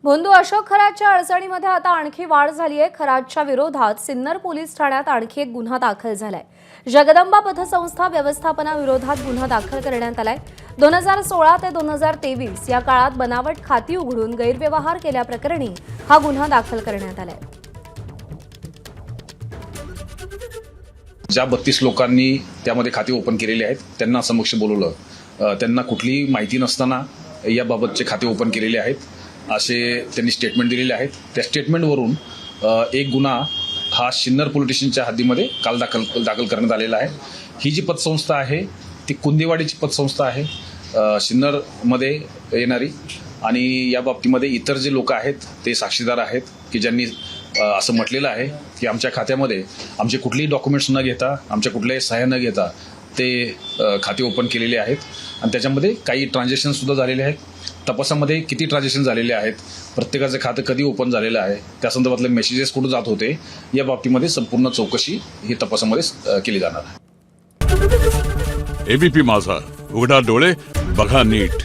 भोंदू अशोक खरातच्या अडचणीमध्ये आता आणखी वाढ झाली आहे। खरातच्या विरोधात सिन्नर पोलीस ठाण्यात आणखी एक गुन्हा दाखल झालाय। जगदंबा पतसंस्था व्यवस्थापनाविरोधात गुन्हा दाखल करण्यात आलाय। 2016 ते 2023 या काळात बनावट खाती उघडून गैरव्यवहार केल्याप्रकरणी हा गुन्हा दाखल करण्यात आलाय। ज्या 32 लोकांनी त्यामध्ये खाते ओपन केलेले आहेत त्यांना समक्ष बोलवलं, त्यांना कुठलीही माहिती नसताना याबाबतचे खाते ओपन केलेले आहेत असे त्यांनी स्टेटमेंट दिलेले आहेत। त्या स्टेटमेंटवरून एक गुन्हा हा सिन्नर पोलीस स्टेशनच्या हद्दीमध्ये काल दाखल करण्यात आलेला आहे। ही जी पतसंस्था आहे ती कुंदेवाडीची पतसंस्था आहे, सिन्नरमध्ये येणारी, आणि या बाबतीमध्ये इतर जे लोक आहेत ते साक्षीदार आहेत की ज्यांनी असं म्हटलेलं आहे की आमच्या खात्यामध्ये आमचे कुठलेही डॉक्युमेंट्स न घेता, आमच्या कुठल्याही सह्या न घेता ते खाते ओपन केलेले आहेत आणि त्याच्यामध्ये काही ट्रान्झॅक्शनसुद्धा झालेले आहेत। तपासामध्ये किती ट्रान्झॅक्शन झालेले आहेत, प्रत्येकाचं खातं कधी ओपन झालेलं आहे, त्या संदर्भातले मेसेजेस कुठे जात होते, या बाबतीमध्ये संपूर्ण चौकशी ही तपासामध्ये केली जाणार आहे। एबीपी माझा, उघडा डोळे बघा नीट।